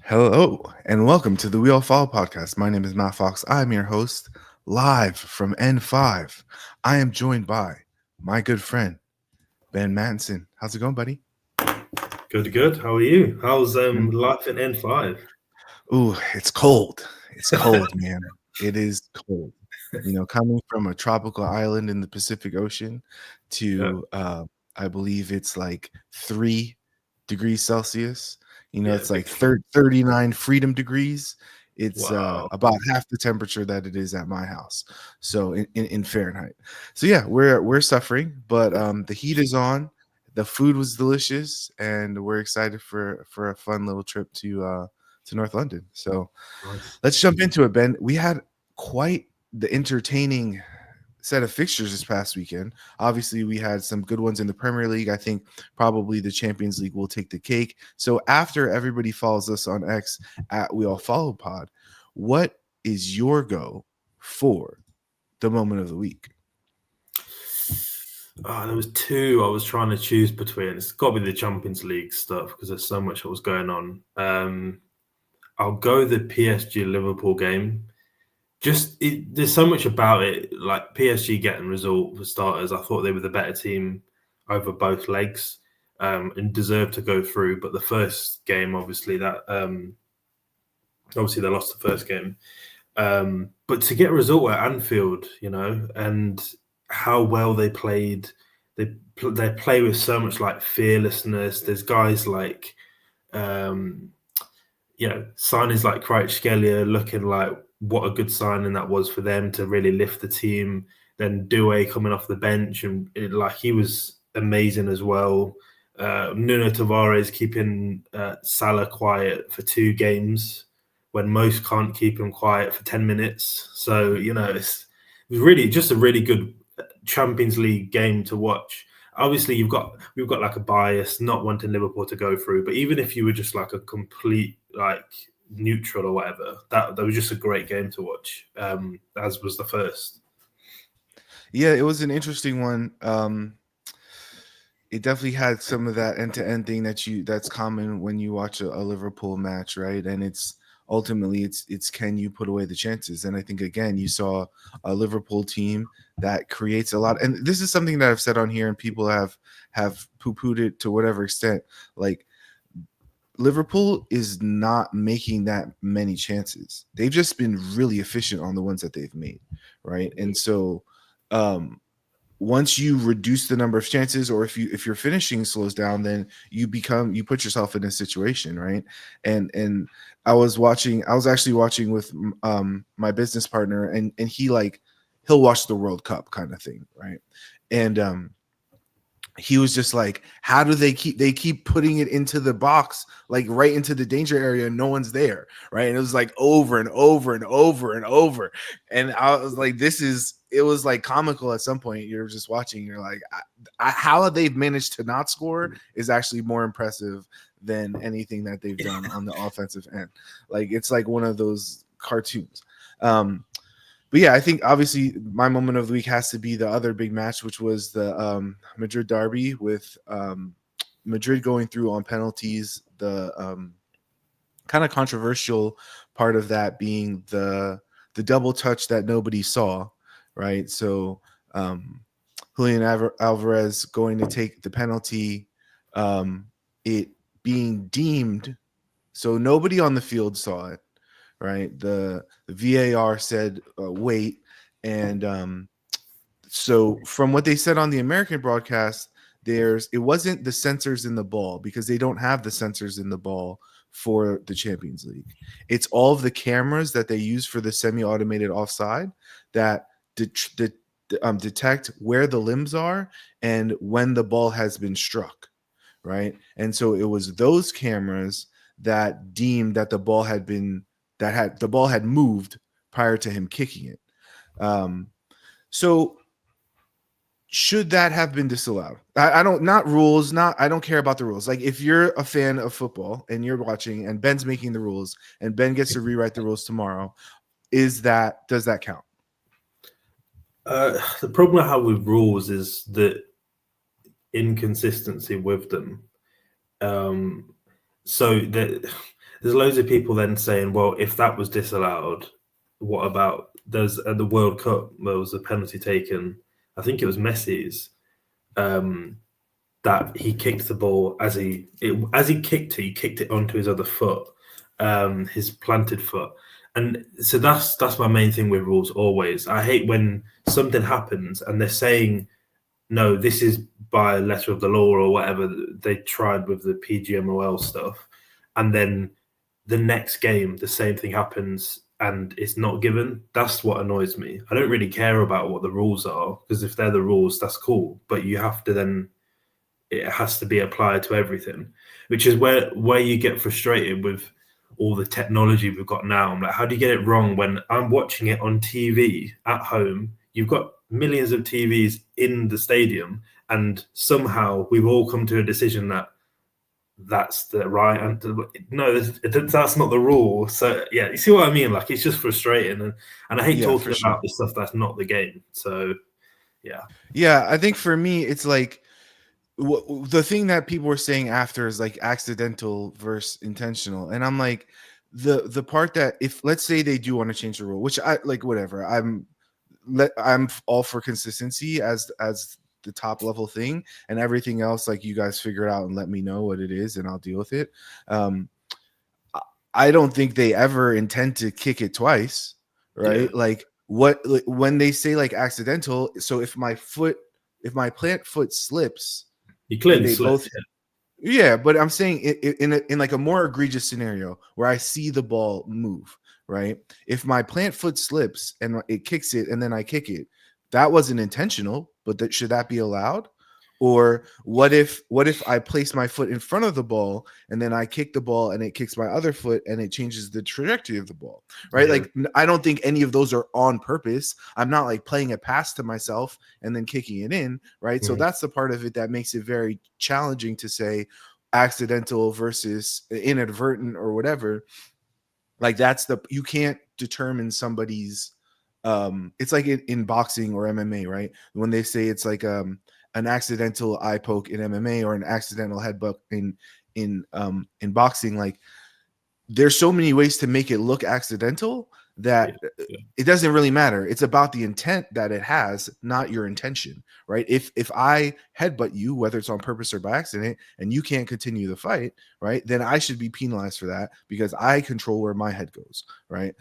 Hello and welcome to the We All Follow podcast. My name is Matt Fox. I'm your host, live from N5. I am joined by my good friend, Ben Manson. How's it going, buddy? Good. How are you? How's life in N5? Ooh, it's cold. It's cold, man. It is cold. You know, coming from a tropical island in the Pacific Ocean Yeah, to, I believe it's like 3 degrees Celsius. You know, yeah, it's big like difference. 39 freedom degrees. It's Wow. about half the temperature that it is at my house. So in Fahrenheit. So yeah, we're suffering, but the heat is on. The food was delicious, and we're excited for a fun little trip to North London. So Nice. let's jump into it, Ben. We had quite the entertaining set of fixtures this past weekend. Obviously, we had some good ones in the Premier League. I think probably the Champions League will take the cake. So after everybody follows us on X at We All Follow Pod, what is your go for the moment of the week? There was two I was trying to choose between. It's got to be the Champions League stuff because there's so much that was going on. I'll go the PSG Liverpool game. There's so much about it. Like PSG getting result for starters. I thought they were the better team over both legs and deserved to go through. But the first game, obviously, obviously they lost the first game. But to get a result at Anfield, and how well they played, they play with so much like fearlessness. There's guys like, signings like Kvaratskhelia looking like what a good signing that was for them to really lift the team. Then Doué coming off the bench and he was amazing as well. Nuno Tavares keeping Salah quiet for 2 games when most can't keep him quiet for 10 minutes. So, it was really just a really good Champions League game to watch. Obviously, we've got like a bias, not wanting Liverpool to go through, but even if you were just like a complete like neutral or whatever, that was just a great game to watch, as was the first. Yeah, it was an interesting one. It definitely had some of that end-to-end thing that's common when you watch a Liverpool match, right? And it's ultimately it's can you put away the chances? And I think again you saw a Liverpool team that creates a lot. And this is something that I've said on here, and people have poo-pooed it to whatever extent. Like Liverpool is not making that many chances. They've just been really efficient on the ones that they've made, right? And so um once you reduce the number of chances, or if your finishing slows down, then you put yourself in a situation, right? And I was actually watching with my business partner, and he'll watch the World Cup kind of thing, right? And he was just like, how do they keep putting it into the box, like right into the danger area, and no one's there, right? And it was like over and over and over and over. And I was like, it was like comical at some point. You're just watching, you're like, how they've managed to not score is actually more impressive than anything that they've done on the offensive end. Like it's like one of those cartoons. But yeah, I think obviously my moment of the week has to be the other big match, which was the Madrid derby with Madrid going through on penalties. The kind of controversial part of that being the double touch that nobody saw, right? So Julian Alvarez going to take the penalty, it being deemed, so nobody on the field saw it, right? The VAR said wait, and so from what they said on the American broadcast, it wasn't the sensors in the ball, because they don't have the sensors in the ball for the Champions League. It's all of the cameras that they use for the semi-automated offside that detect where the limbs are and when the ball has been struck, right? And so it was those cameras that deemed that the ball had moved prior to him kicking it. So should that have been disallowed? I don't, not rules, I don't care about the rules. Like if you're a fan of football and you're watching and Ben's making the rules and Ben gets to rewrite the rules tomorrow, does that count? The problem I have with rules is the inconsistency with them. So that there's loads of people then saying, well, if that was disallowed, what about there's at the World Cup there was a penalty taken. I think it was Messi's. That he kicked the ball as he kicked it, he kicked it onto his other foot, his planted foot. And so that's my main thing with rules always. I hate when something happens and they're saying, no, this is by letter of the law or whatever they tried with the PGMOL stuff. And then the next game, the same thing happens and it's not given. That's what annoys me. I don't really care about what the rules are because if they're the rules, that's cool. But you have to then, it has to be applied to everything, which is where you get frustrated with all the technology we've got now. I'm like, how do you get it wrong when I'm watching it on TV at home? You've got millions of TVs in the stadium, and somehow we've all come to a decision that that's the right and no, that's not the rule. So yeah, you see what I mean? Like it's just frustrating, and I hate talking about the stuff that's not the game. So yeah, I think for me it's like the thing that people were saying after is like accidental versus intentional, and I'm like the part that if let's say they do want to change the rule, which I like, whatever, I'm all for consistency as the top level thing, and everything else like you guys figure it out and let me know what it is and I'll deal with it. I don't think they ever intend to kick it twice, right? yeah. Like what when they say like accidental, so if my plant foot slips You and clearly they slipped. both yeah, but I'm saying in like a more egregious scenario where I see the ball move, right? If my plant foot slips and it kicks it and then I kick it, that wasn't intentional, but should that be allowed? Or what if I place my foot in front of the ball and then I kick the ball and it kicks my other foot and it changes the trajectory of the ball, right? Yeah. Like I don't think any of those are on purpose. I'm not like playing a pass to myself and then kicking it in, right? So that's the part of it that makes it very challenging to say accidental versus inadvertent or whatever. Like that's you can't determine somebody's it's like in boxing or MMA, right? When they say it's like an accidental eye poke in MMA or an accidental headbutt in boxing, like there's so many ways to make it look accidental that it doesn't really matter. It's about the intent that it has, not your intention, right? If I headbutt you, whether it's on purpose or by accident, and you can't continue the fight, right, then I should be penalized for that because I control where my head goes, right?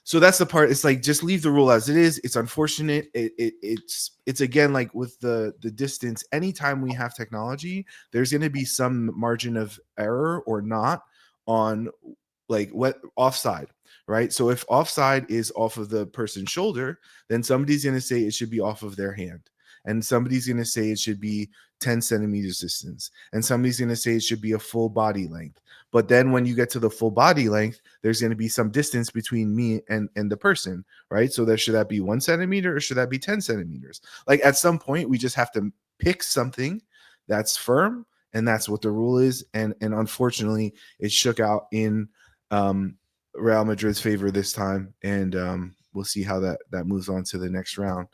So that's the part. It's like just leave the rule as it is. It's unfortunate. It's again like with the distance. Anytime we have technology, there's going to be some margin of error or not on like what offside, right? So if offside is off of the person's shoulder, then somebody's going to say it should be off of their hand. And somebody's going to say it should be 10 centimeters distance. And somebody's going to say it should be a full body length. But then when you get to the full body length, there's going to be some distance between me and the person, right? So that should that be 1 centimeter or should that be 10 centimeters? Like at some point, we just have to pick something that's firm, and that's what the rule is. And unfortunately, it shook out in Real Madrid's favor this time, and we'll see how that moves on to the next round.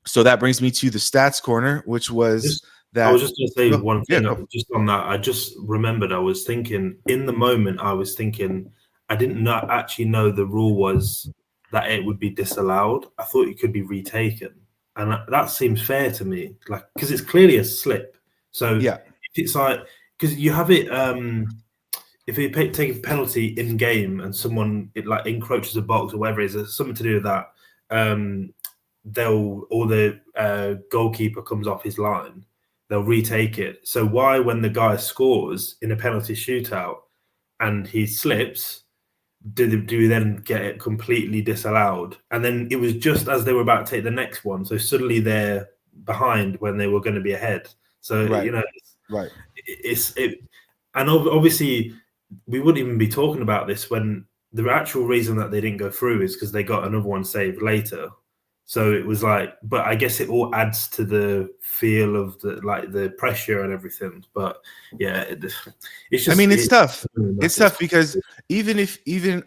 So that brings me to the stats corner, which was that I was just going to say one thing yeah, just on that. I just remembered I was thinking in the moment, I was thinking I didn't actually know the rule was that it would be disallowed. I thought it could be retaken. And that seems fair to me, like because it's clearly a slip. So yeah, if it's like because you have it, if you take a penalty in game and someone it like encroaches a box or whatever it is, there's something to do with that. The goalkeeper comes off his line, they'll retake it. So why, when the guy scores in a penalty shootout and he slips, do we then get it completely disallowed? And then it was just as they were about to take the next one, so suddenly they're behind when they were going to be ahead. So right, right, and obviously we wouldn't even be talking about this when the actual reason that they didn't go through is because they got another one saved later. So it was like, but I guess it all adds to the feel of the pressure and everything. But yeah, it's just. I mean, it's tough. It's tough because even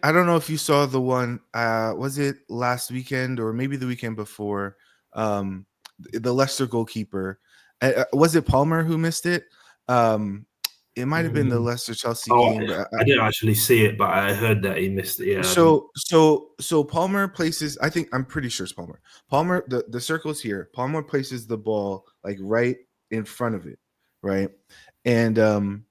I don't know if you saw the one. Was it last weekend or maybe the weekend before? The Leicester goalkeeper. Was it Palmer who missed it? It might have been the Leicester Chelsea Oh, game, but I didn't actually see it, but I heard that he missed it. Yeah, I didn't. so Palmer places. I'm pretty sure it's Palmer. Palmer, the circle's here. Palmer places the ball like right in front of it, right, and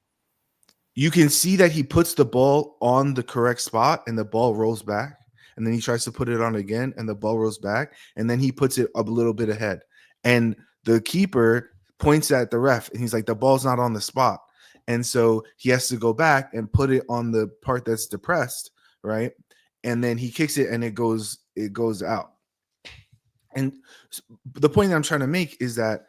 you can see that he puts the ball on the correct spot, and the ball rolls back, and then he tries to put it on again, and the ball rolls back, and then he puts it a little bit ahead, and the keeper points at the ref, and he's like, the ball's not on the spot. And so he has to go back and put it on the part that's depressed, right? And then he kicks it and it goes out. And the point that I'm trying to make is that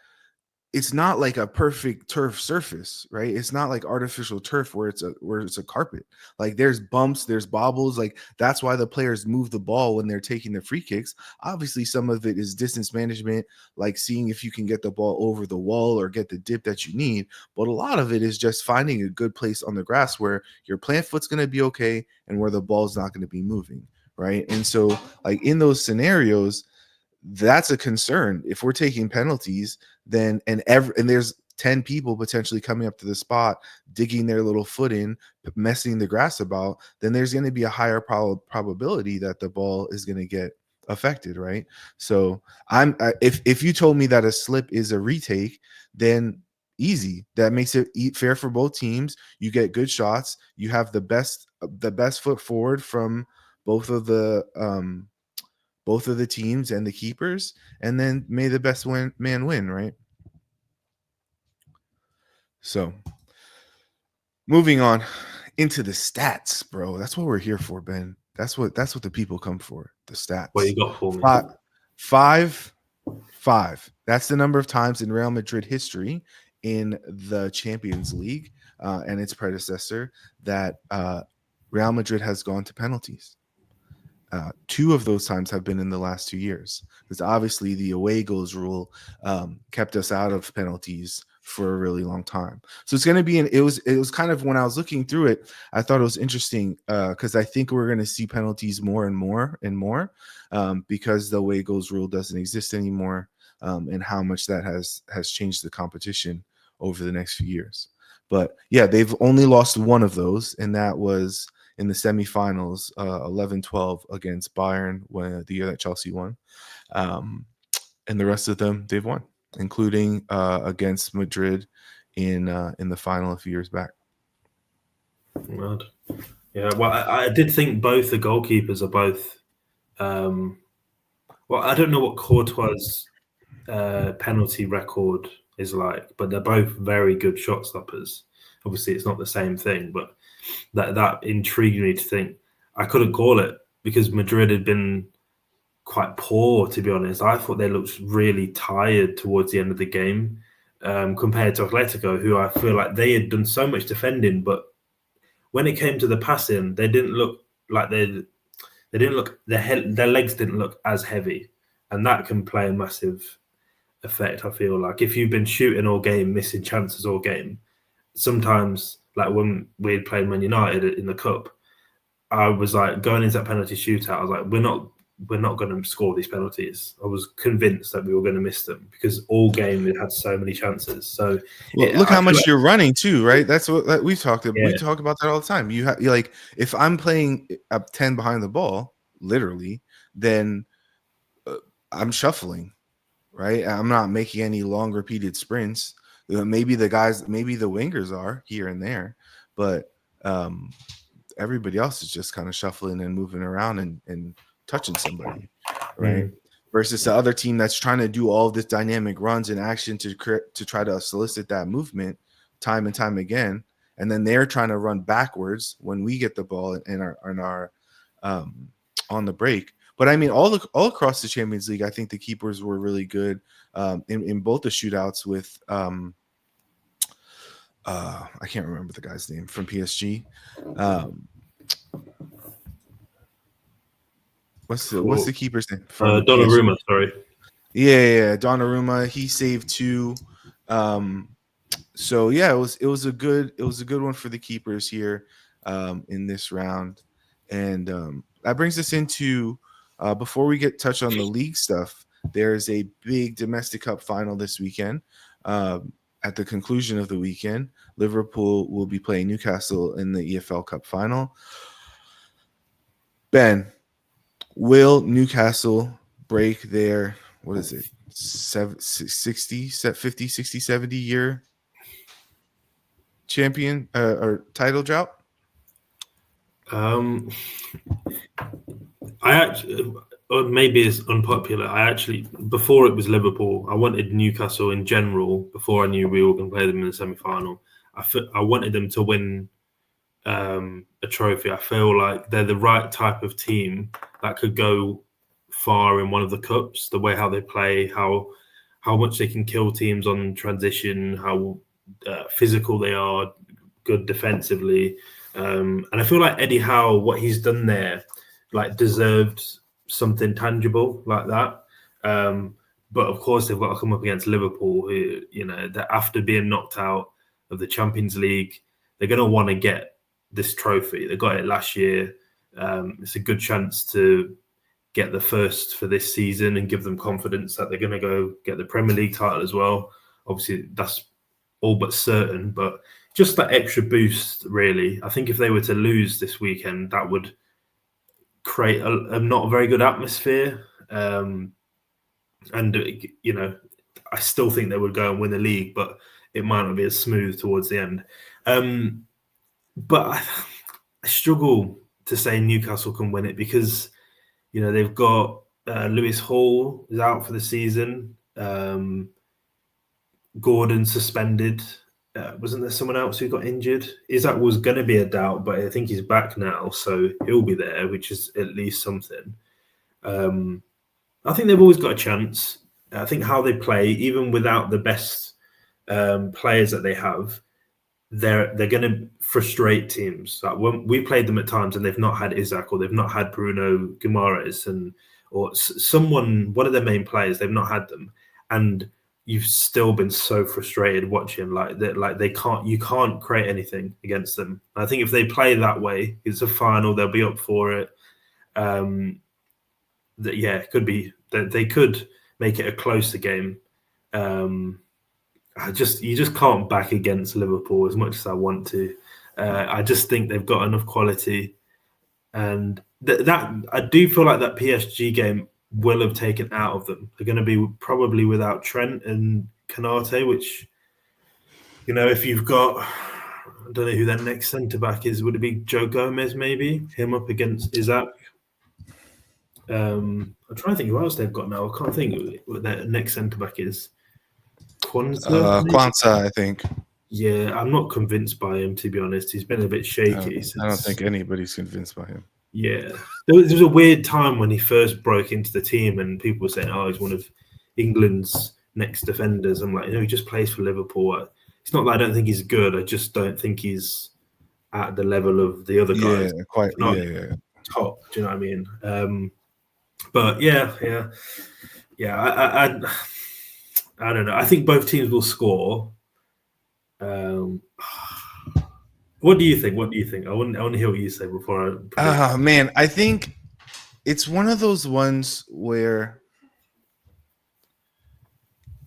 it's not like a perfect turf surface, right? It's not like artificial turf where it's a carpet. Like there's bumps, there's bobbles. Like that's why the players move the ball when they're taking the free kicks. Obviously, some of it is distance management, like seeing if you can get the ball over the wall or get the dip that you need. But a lot of it is just finding a good place on the grass where your plant foot's going to be okay and where the ball's not going to be moving, right? And so, like in those scenarios, that's a concern. If we're taking penalties, then and there's 10 people potentially coming up to the spot, digging their little foot in, messing the grass about, then there's going to be a higher probability that the ball is going to get affected, right? So if you told me that a slip is a retake, then easy. That makes it fair for both teams. You get good shots. You have the best foot forward from both of the teams and the keepers, and then may the best man win, right? So moving on into the stats, bro. That's what we're here for, Ben. That's what the people come for. The stats. What you got for me? Five. That's the number of times in Real Madrid history in the Champions League and its predecessor that Real Madrid has gone to penalties. Two of those times have been in the last 2 years, because obviously the away goals rule kept us out of penalties for a really long time. So it's going to be it was kind of, when I was looking through it, I thought it was interesting because I think we're going to see penalties more and more and more because the away goals rule doesn't exist anymore, and how much that has changed the competition over the next few years. But yeah, they've only lost one of those, and that was in the semifinals, 11-12 against Bayern, the year that Chelsea won. And the rest of them they've won, including against Madrid in the final a few years back. Mad. Yeah, well, I did think both the goalkeepers are both. Well, I don't know what Courtois' penalty record is like, but they're both very good shot stoppers. Obviously, it's not the same thing, but that intrigued me to think. I couldn't call it because Madrid had been quite poor, to be honest. I thought they looked really tired towards the end of the game compared to Atletico, who I feel like they had done so much defending, but when it came to the passing, they didn't look like they didn't look their legs didn't look as heavy, and that can play a massive effect. I feel like if you've been shooting all game, missing chances all game, sometimes, like when we played Man United in the cup, I was like, going into that penalty shootout, I was like, we're not going to score these penalties. I was convinced that we were going to miss them because all game we had so many chances. So look how much you're running too, right? That's what we've talked about. Yeah. We talk about that all the time. You're like, if I'm playing up 10 behind the ball, literally, then I'm shuffling, right? I'm not making any long repeated sprints. Maybe the wingers are here and there, but everybody else is just kind of shuffling and moving around and touching somebody, right? Versus the other team that's trying to do all of this dynamic runs and action to try to solicit that movement time and time again, and then they're trying to run backwards when we get the ball and are on the break. But I mean, all across the Champions League, I think the keepers were really good in both the shootouts with I can't remember the guy's name from PSG. What's the keeper's name from Donnarumma? Sorry. Yeah, Donnarumma. He saved 2. So yeah, it was a good one for the keepers here in this round, and that brings us into before we touch on the league stuff. There's a big domestic cup final this weekend. at the conclusion of the weekend, Liverpool will be playing Newcastle in the EFL Cup Final. Ben, will Newcastle break their, what is it, 60, 50, 60, 70 year champion or title drought? I actually, maybe it's unpopular. I actually, before it was Liverpool, I wanted Newcastle in general. Before I knew we were going to play them in the semi-final, I wanted them to win a trophy. I feel like they're the right type of team that could go far in one of the cups. The way how they play, how much they can kill teams on transition, how physical they are, good defensively, and I feel like Eddie Howe, what he's done there, like deserved something tangible like that. But of course, they've got to come up against Liverpool, who, you know, that after being knocked out of the Champions League, they're going to want to get this trophy. They got it last year. It's a good chance to get the first for this season and give them confidence that they're going to go get the Premier League title as well. Obviously, that's all but certain, but just that extra boost, really. I think if they were to lose this weekend, that would create a not very good atmosphere. And, you know, I still think they would go and win the league, but it might not be as smooth towards the end. But I struggle to say Newcastle can win it because, you know, they've got Lewis Hall is out for the season. Gordon suspended. Wasn't there someone else who got injured? Isaac was going to be a doubt, but I think he's back now, so he'll be there, which is at least something. I think they've always got a chance. I think how they play, even without the best players that they have, they're going to frustrate teams. Like when we played them at times and they've not had Isaac or they've not had Bruno Guimaraes or someone, one of their main players, they've not had them. And you've still been so frustrated watching you can't create anything against them. I think if they play that way, it's a final, they'll be up for it. It could be that they could make it a closer game. You just can't back against Liverpool as much as I want to. I just think they've got enough quality, and that I do feel like that PSG game will have taken out of them. They're going to be probably without Trent and Kanate, which, you know, if you've got, I don't know who their next centre back is. Would it be Joe Gomez? Maybe him up against Isaac. I'm trying to think who else they've got now. I can't think what their next centre back is. Kwanzaa, I think. Yeah, I'm not convinced by him, to be honest. He's been a bit shaky. I don't think anybody's convinced by him. Yeah. There was a weird time when he first broke into the team and people were saying, oh, he's one of England's next defenders. I'm like, he just plays for Liverpool. It's not that I don't think he's good. I just don't think he's at the level of the other guys. Yeah, quite. Yeah. Top. Do you know what I mean? But yeah. I don't know. I think both teams will score. What do you think? I want to hear what you say before I. Man, I think it's one of those ones where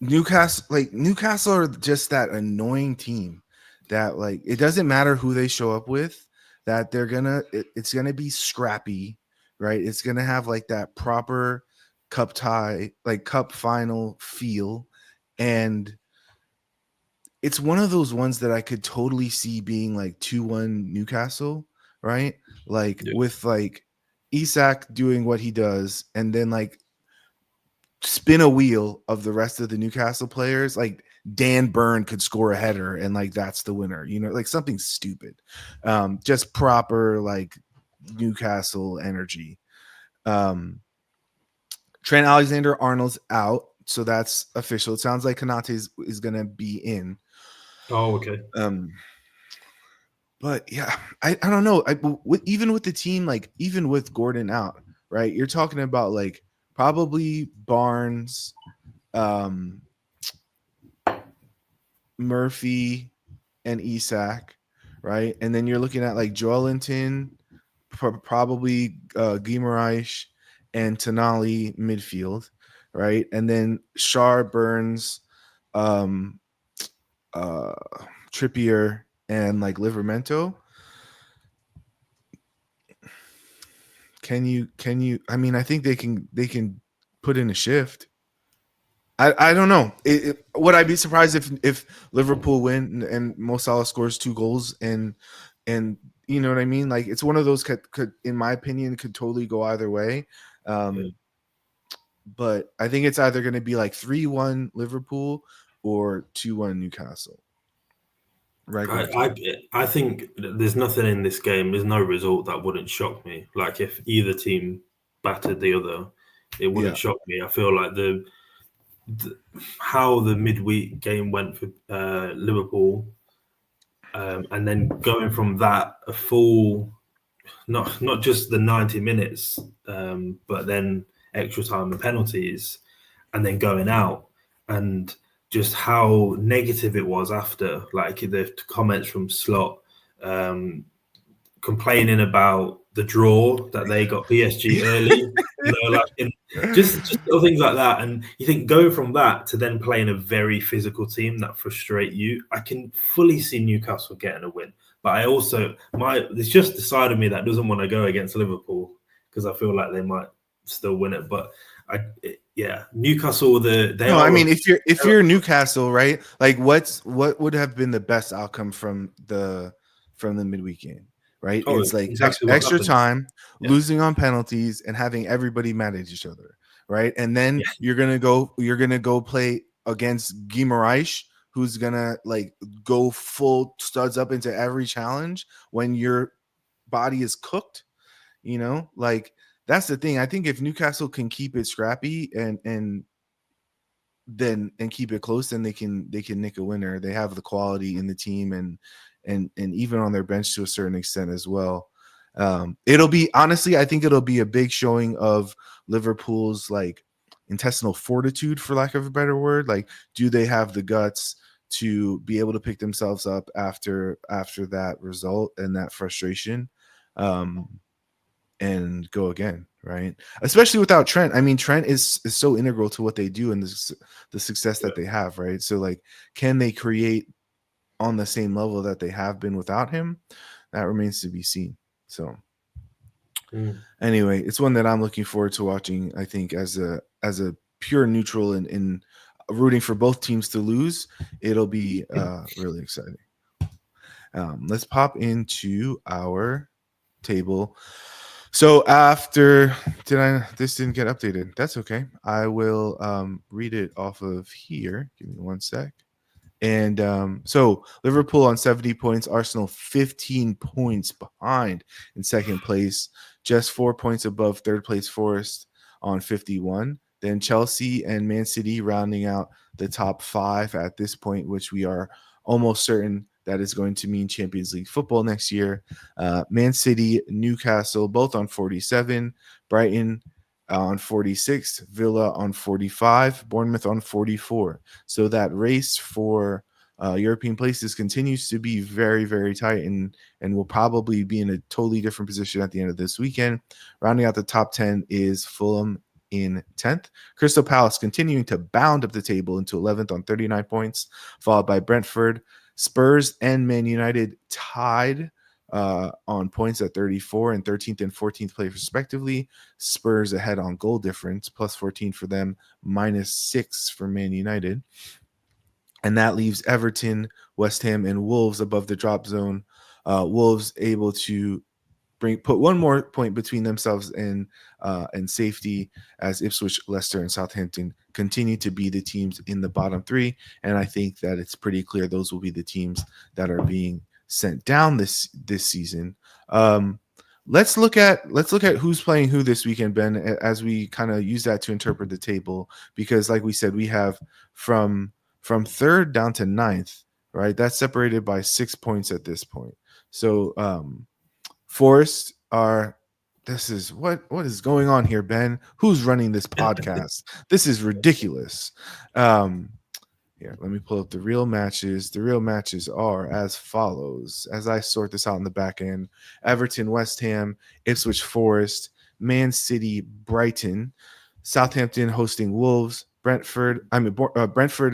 Newcastle are just that annoying team that, like, it doesn't matter who they show up with, that it's gonna be scrappy, right? It's gonna have like that proper cup tie, like cup final feel, and it's one of those ones that I could totally see being like 2-1 Newcastle, right? Like with like Isak doing what he does and then like spin a wheel of the rest of the Newcastle players. Like Dan Burn could score a header and like that's the winner, you know, like something stupid. Just proper like Newcastle energy. Trent Alexander-Arnold's out, so that's official. It sounds like Kanate is going to be in. Oh, okay. But yeah, I don't know. Even with the team, like even with Gordon out, right? You're talking about like probably Barnes, Murphy, and Isak, right? And then you're looking at like Joelinton, probably Guimaraes and Tonali midfield, right? And then Shar, Burns, uh Trippier and like Livermento, can you I mean, I think they can put in a shift. I don't know. Would I be surprised if Liverpool win and Mo Salah scores 2 goals and you know what I mean? Like, it's one of those could in my opinion could totally go either way. Yeah. Um, but I think it's either going to be like 3-1 Liverpool or 2-1 Newcastle. Right I, off top. I think there's nothing in this game. There's no result that wouldn't shock me. Like if either team battered the other, it wouldn't Yeah. shock me. I feel like the how the midweek game went for Liverpool, and then going from that a full not just the 90 minutes, but then extra time and penalties, and then going out, and just how negative it was after, like the comments from Slot, um, complaining about the draw that they got PSG early, just little things like that. And you think going from that to then playing a very physical team that frustrate you, I can fully see Newcastle getting a win. But I also there's just the side of me that doesn't want to go against Liverpool because I feel like they might still win it. But yeah, Newcastle they No, I are mean, if you're Newcastle, right? Like, what would have been the best outcome from the midweek game, right? oh It's like exactly what extra happened. time, Yeah, losing on penalties, and having everybody mad at each other, right? And then yeah, you're gonna go play against Guimaraes, who's gonna like go full studs up into every challenge when your body is cooked. Like, that's the thing. I think if Newcastle can keep it scrappy and keep it close, then they can nick a winner. They have the quality in the team and even on their bench to a certain extent as well. It'll be, honestly, I think it'll be a big showing of Liverpool's like intestinal fortitude, for lack of a better word. Like, do they have the guts to be able to pick themselves up after that result and that frustration? And go again, right? Especially without Trent. I mean, Trent is so integral to what they do and the success yeah. that they have, right? So, like, can they create on the same level that they have been without him? That remains to be seen. So, Mm. anyway, it's one that I'm looking forward to watching. I think as a pure neutral and rooting for both teams to lose, it'll be really exciting. Let's pop into our table. So after this didn't get updated. That's okay. I will read it off of here. Give me one sec. And so Liverpool on 70 points, Arsenal 15 points behind in second place, just 4 points above third place Forest on 51. Then Chelsea and Man City rounding out the top five at this point, which we are almost certain that is going to mean Champions League football next year. Man City, Newcastle, both on 47, Brighton on 46, Villa on 45, Bournemouth on 44. So that race for European places continues to be very, very tight and will probably be in a totally different position at the end of this weekend. Rounding out the top 10 is Fulham in 10th. Crystal Palace continuing to bound up the table into 11th on 39 points, followed by Brentford. Spurs and Man United tied on points at 34 and 13th and 14th place respectively. Spurs ahead on goal difference, plus 14 for them, minus 6 for Man United. And that leaves Everton, West Ham, and Wolves above the drop zone. Wolves able to put one more point between themselves and safety, as Ipswich, Leicester, and Southampton continue to be the teams in the bottom three. And I think that it's pretty clear those will be the teams that are being sent down this season. Let's look at who's playing who this weekend, Ben, as we kind of use that to interpret the table, because like we said, we have from third down to ninth, right? That's separated by 6 points at this point. So Forest are this is what is going on here, Ben? Who's running this podcast? This is ridiculous. Here, let me pull up the real matches. The real matches are as follows. As I sort this out in the back end: Everton, West Ham, Ipswich Forest, Man City, Brighton, Southampton hosting Wolves, Brentford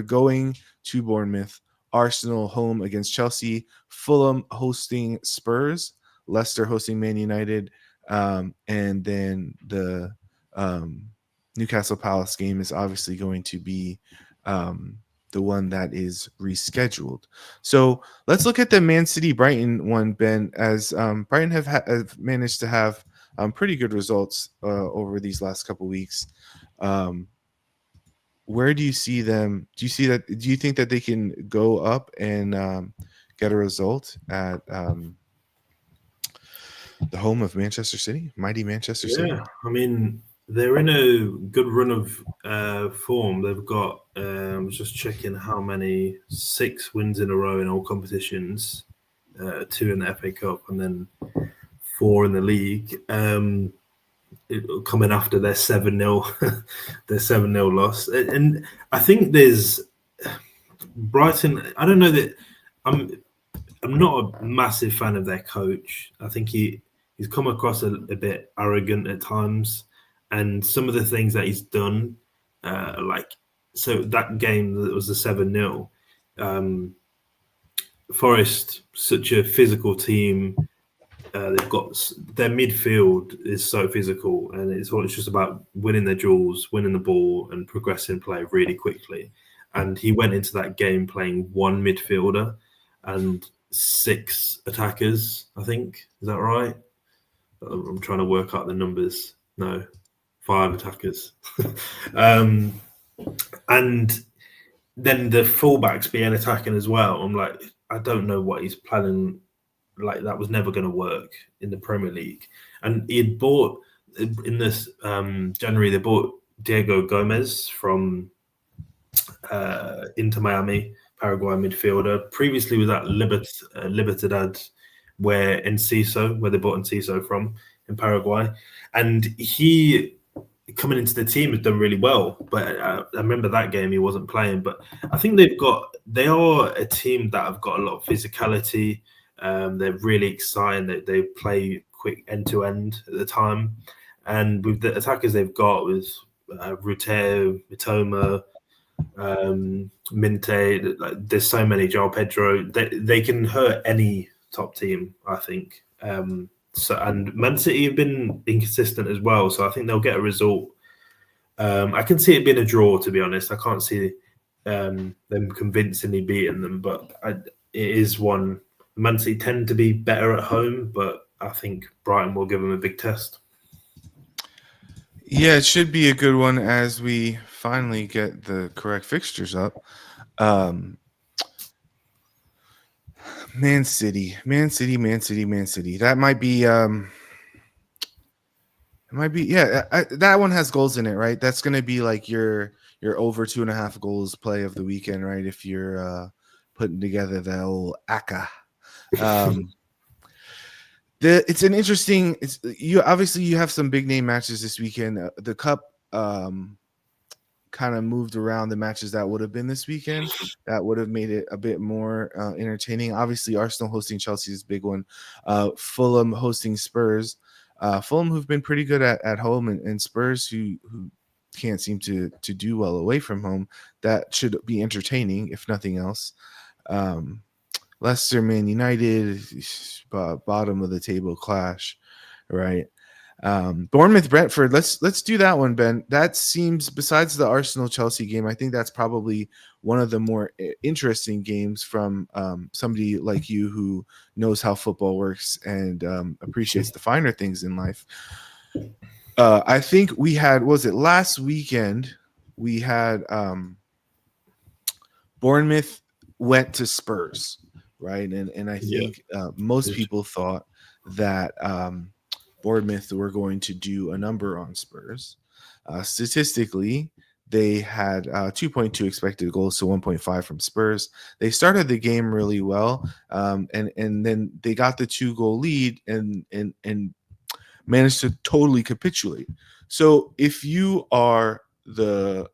going to Bournemouth, Arsenal home against Chelsea, Fulham hosting Spurs, Leicester hosting Man United, and then the um, Newcastle Palace game is obviously going to be um, the one that is rescheduled. So let's look at the Man City Brighton one, Ben, as Brighton have managed to have pretty good results over these last couple weeks. Um, where do you see them? Do you see that? Do you think that they can go up and get a result at the home of Manchester City, mighty Manchester City? Yeah, I mean they're in a good run of form. They've got I was just checking how many 6 wins in a row in all competitions, 2 in the FA Cup, and then 4 in the league. Coming after their 7-0 their 7-0 loss, and I think there's Brighton. I don't know that I'm not a massive fan of their coach. I think he's come across a bit arrogant at times, and some of the things that he's done, like so that game that was the 7-0, Forest, such a physical team. They've got their midfield is so physical, and it's just about winning their duels, winning the ball, and progressing play really quickly. And he went into that game playing one midfielder and 6 attackers. I think, is that right? I'm trying to work out the numbers. No, 5 attackers. um, and then the fullbacks being attacking as well. I'm like, I don't know what he's planning. Like that was never going to work in the Premier League. And he had bought in this January. They bought Diego Gomez from Inter Miami, Paraguay midfielder. Previously was at Libertad, where they bought Enciso from in Paraguay, and he coming into the team has done really well. But I remember that game he wasn't playing. But I think they are a team that have got a lot of physicality. They're really exciting. They play quick end to end at the time, and with the attackers they've got with Ruteo, Mitoma, Minte, like there's so many. João Pedro, they can hurt any top team, I think. So and Man City have been inconsistent as well, so I think they'll get a result. I can see it being a draw, to be honest. I can't see them convincingly beating them, but it is one. Man City tend to be better at home, but I think Brighton will give them a big test. Yeah, it should be a good one as we finally get the correct fixtures up. Man City. That might be it might be, yeah. That one has goals in it, right? That's going to be like your over 2.5 goals play of the weekend, right? If you're putting together the old ACA. It's an interesting. You obviously you have some big name matches this weekend. The cup kind of moved around the matches that would have been this weekend. That would have made it a bit more entertaining. Obviously, Arsenal hosting Chelsea is a big one. Fulham hosting Spurs. Fulham, who've been pretty good at home, and Spurs, who can't seem to do well away from home. That should be entertaining, if nothing else. Leicester, Man United, bottom of the table clash, right? Bournemouth Brentford. Let's do that one, Ben. That seems, besides the Arsenal Chelsea game, I think that's probably one of the more interesting games from somebody like you who knows how football works and appreciates the finer things in life. I think we had, was it last weekend? We had Bournemouth went to Spurs, right? And I think most people thought that Bournemouth were going to do a number on Spurs. Statistically, they had 2.2 expected goals to 1.5 from Spurs. They started the game really well, and then they got the 2-goal lead and managed to totally capitulate. So if you are the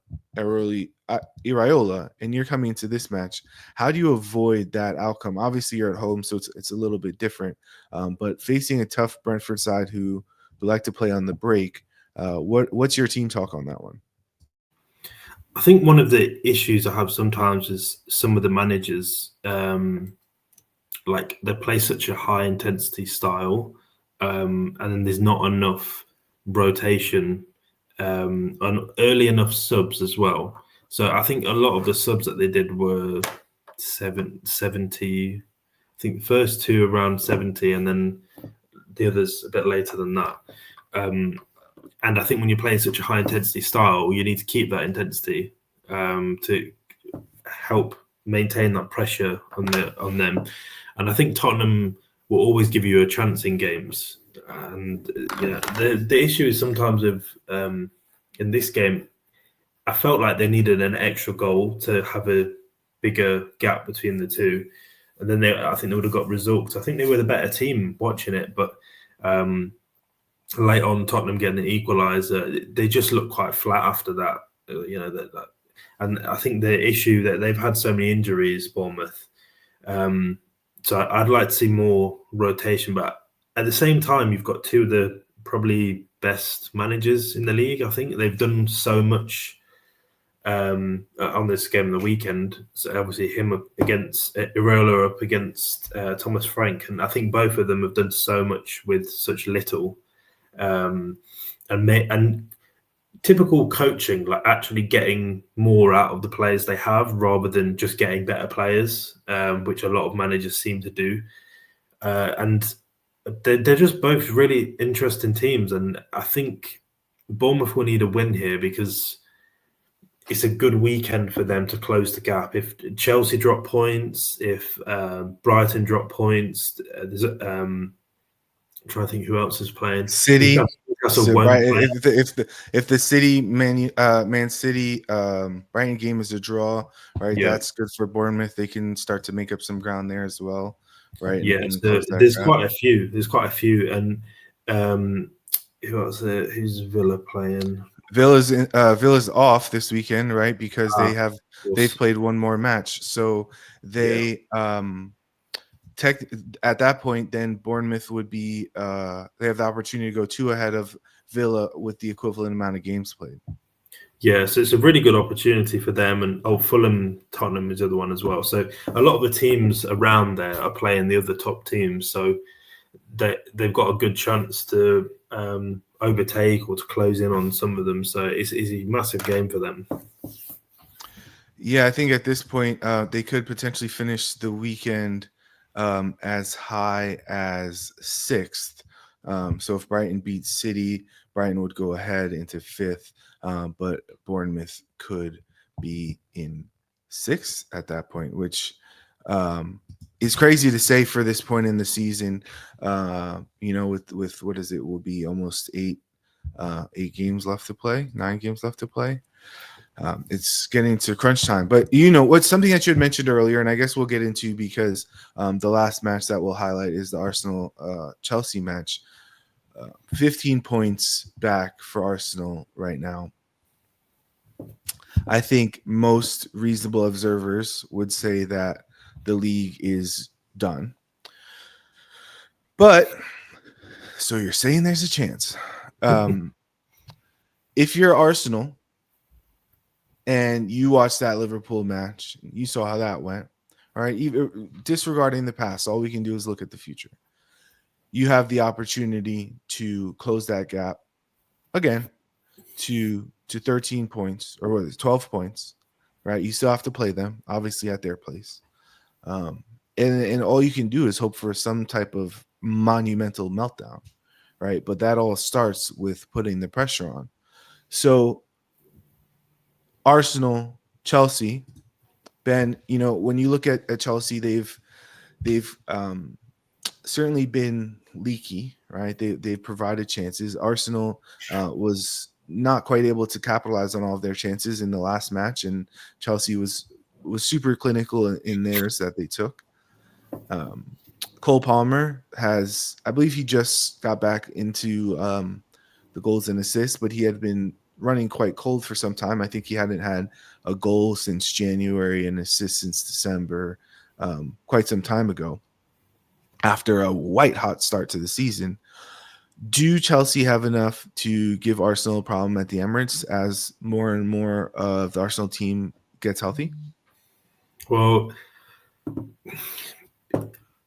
Iraola and you're coming into this match, how do you avoid that outcome? Obviously, you're at home, so it's a little bit different. But facing a tough Brentford side who like to play on the break, what's your team talk on that one? I think one of the issues I have sometimes is some of the managers, like they play such a high intensity style, and then there's not enough rotation, and early enough subs as well. So I think a lot of the subs that they did were 70. I think the first two around 70, and then the others a bit later than that. Um, and I think when you're playing such a high intensity style, you need to keep that intensity to help maintain that pressure on them. And I think Tottenham will always give you a chance in games. And yeah, the issue is sometimes with in this game, I felt like they needed an extra goal to have a bigger gap between the two, and then I think they would have got results. I think they were the better team watching it, but um, late on Tottenham getting the equaliser, they just looked quite flat after that. And I think the issue that they've had so many injuries, Bournemouth. Um, so I'd like to see more rotation, but at the same time, you've got two of the probably best managers in the league. I think they've done so much on this game on the weekend. So obviously him up against Irola up against Thomas Frank, and I think both of them have done so much with such little. Um, and typical coaching, like actually getting more out of the players they have rather than just getting better players, which a lot of managers seem to do. And they're just both really interesting teams. And I think Bournemouth will need a win here because it's a good weekend for them to close the gap. If Chelsea drop points, if Brighton drop points, there's I'm trying to think who else is playing. City. Newcastle So won't right, play. if the City Man City Brighton game is a draw, right? Yeah, That's good for Bournemouth. They can start to make up some ground there as well, right? yeah. And So close that there's gap. quite a few. There's quite a few, and who else? Who's Villa playing? Villa's off this weekend, right? Because Of they've course. played one more match. So Yeah. they tech at that point, then Bournemouth would be they have the opportunity to go two ahead of Villa with the equivalent amount of games played. Yeah, so it's a really good opportunity for them, and Fulham, Tottenham is the other one as well. So a lot of the teams around there are playing the other top teams, so they've got a good chance to overtake or to close in on some of them. So it's a massive game for them. Yeah, I think at this point they could potentially finish the weekend as high as sixth. So if Brighton beats City, Brighton would go ahead into fifth, but Bournemouth could be in sixth at that point, which is crazy to say for this point in the season. With what is it? Will be almost eight games left to play, 9 games left to play. It's getting to crunch time. But what's something that you had mentioned earlier, and I guess we'll get into because the last match that we'll highlight is the Arsenal Chelsea match. 15 points back for Arsenal right now. I think most reasonable observers would say that the league is done. But so you're saying there's a chance. If you're Arsenal and you watched that Liverpool match, you saw how that went. All right, even disregarding the past, all we can do is look at the future. You have the opportunity to close that gap again to 13 points, or what is it, 12 points, right? You still have to play them, obviously, at their place. And all you can do is hope for some type of monumental meltdown, right? But that all starts with putting the pressure on. So Arsenal, Chelsea, Ben, when you look at Chelsea, they've certainly been leaky, right? They've provided chances. Arsenal was not quite able to capitalize on all of their chances in the last match, and Chelsea was super clinical in theirs that they took. Cole Palmer I believe he just got back into the goals and assists, but he had been running quite cold for some time. I think he hadn't had a goal since January and assist since December, quite some time ago, after a white hot start to the season. Do Chelsea have enough to give Arsenal a problem at the Emirates as more and more of the Arsenal team gets healthy? Well,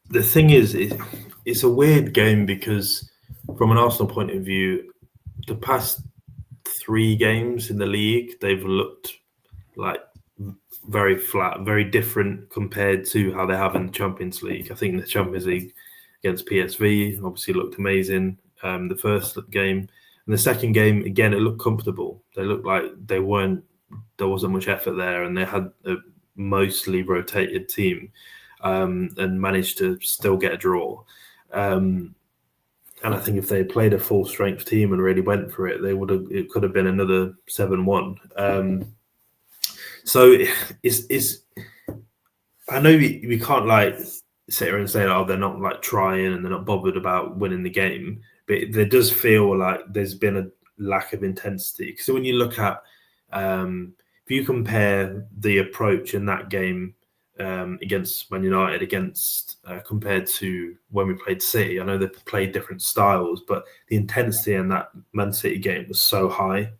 the thing is, it's a weird game because from an Arsenal point of view, the past 3 games in the league, they've looked like very flat, very different compared to how they have in the Champions League. I think the Champions League against PSV obviously looked amazing. The first game and the second game again, it looked comfortable. They looked like there wasn't much effort there, and they had a mostly rotated team and managed to still get a draw. And I think if they played a full strength team and really went for it, they would have. It could have been another 7-1. So it's. I know we can't like sit here and say, oh, they're not like trying and they're not bothered about winning the game, but there does feel like there's been a lack of intensity. So when you look at, if you compare the approach in that game against Man United, compared to when we played City, I know they played different styles, but the intensity in that Man City game was so high,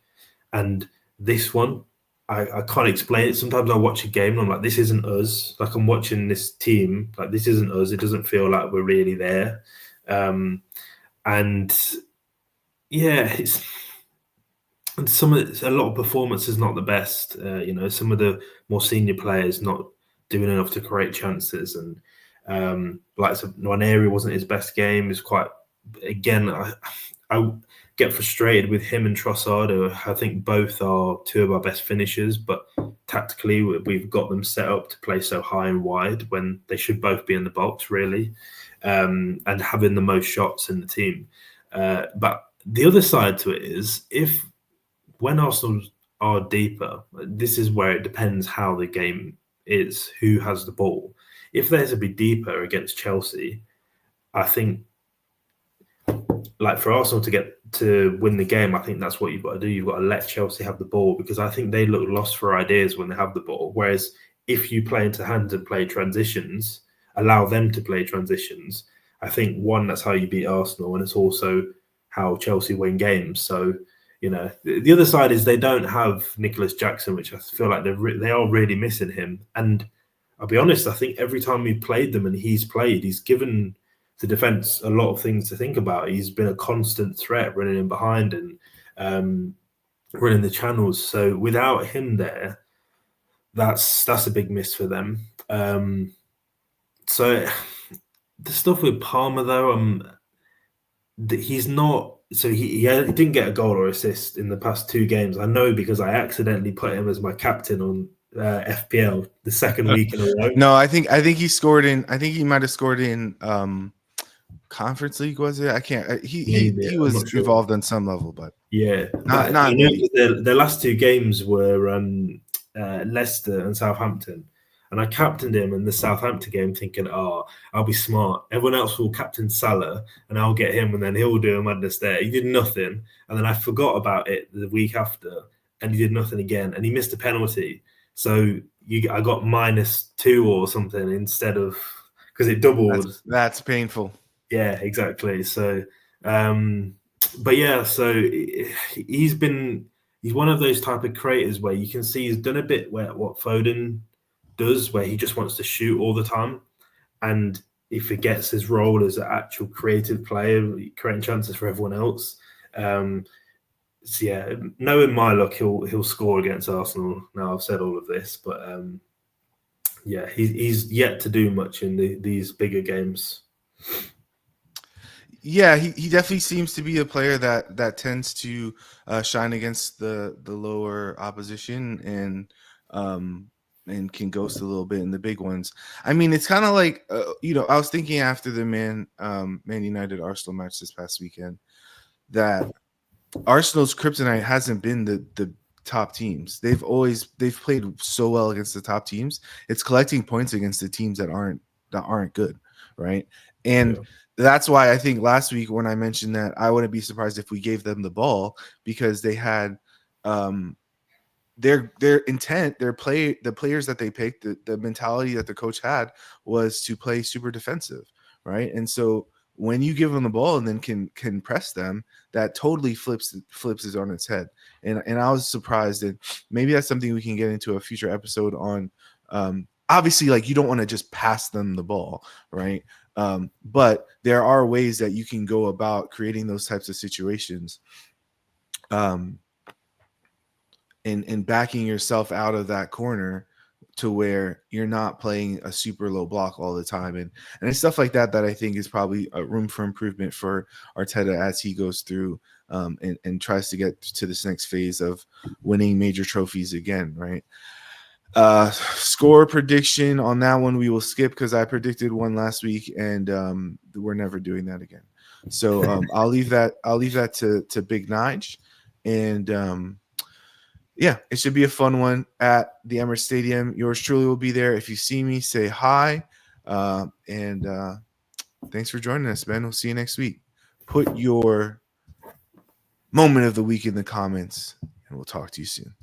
and this one I can't explain it. Sometimes I watch a game and I'm like, this isn't us. Like I'm watching this team, like this isn't us. It doesn't feel like we're really there. And yeah, it's and a lot of performances not the best. Some of the more senior players not doing enough to create chances, and Nwaneri wasn't his best game. It's quite again. I get frustrated with him and Trossard. I think both are two of our best finishers, but tactically we've got them set up to play so high and wide when they should both be in the box, really, and having the most shots in the team. But the other side to it is when Arsenal are deeper, this is where it depends how the game is, who has the ball. If they're to be deeper against Chelsea, I think like for Arsenal to win the game, I think that's what you've got to do. You've got to let Chelsea have the ball because I think they look lost for ideas when they have the ball. Whereas if you play into hands and play transitions, allow them to play transitions, I think one, that's how you beat Arsenal, and it's also how Chelsea win games. So, the other side is they don't have Nicholas Jackson, which I feel like they are really missing him. And I'll be honest, I think every time we played them and he's played, he's given the defense a lot of things to think about. He's been a constant threat running in behind and running the channels. So without him there, that's a big miss for them. So the stuff with Palmer though, he's not. So he didn't get a goal or assist in the past 2 games. I know because I accidentally put him as my captain on FPL the second week in a row. No, I think he scored in. I think he might have scored in Conference League. Was it? I can't. He was Sure. involved on some level, but yeah, not the last 2 games were Leicester and Southampton. And I captained him in the Southampton game thinking, oh, I'll be smart. Everyone else will captain Salah and I'll get him and then he'll do a madness there. He did nothing. And then I forgot about it the week after and he did nothing again. And he missed a penalty. So I got -2 or something instead of, because it doubled. That's painful. Yeah, exactly. So, but yeah, so he's one of those type of creators where you can see he's done a bit what Foden does, where he just wants to shoot all the time, and he forgets his role as an actual creative player, creating chances for everyone else. So yeah, knowing my luck, he'll score against Arsenal. Now I've said all of this, but yeah, he's yet to do much in these bigger games. Yeah, he definitely seems to be a player that tends to shine against the lower opposition and can ghost a little bit in the big ones. I mean, it's kind of like I was thinking after the Man United Arsenal match this past weekend that Arsenal's kryptonite hasn't been the top teams. They've played so well against the top teams. It's collecting points against the teams that aren't good, right? And that's why I think last week when I mentioned that I wouldn't be surprised if we gave them the ball because they had their intent, the players that they picked, the mentality that the coach had was to play super defensive, right? And so when you give them the ball and then can press them, that totally flips it on its head. And I was surprised, and maybe that's something we can get into a future episode on. Obviously, like, you don't want to just pass them the ball, right? But there are ways that you can go about creating those types of situations, and backing yourself out of that corner to where you're not playing a super low block all the time. And it's stuff like that I think is probably a room for improvement for Arteta as he goes through, and tries to get to this next phase of winning major trophies again, right? Score prediction on that one we will skip, because I predicted one last week, and we're never doing that again. So I'll leave that to Big Nige. And yeah, it should be a fun one at the Emirates Stadium. Yours truly will be there. If you see me, say hi. And thanks for joining us, man. We'll see you next week. Put your moment of the week in the comments, and we'll talk to you soon.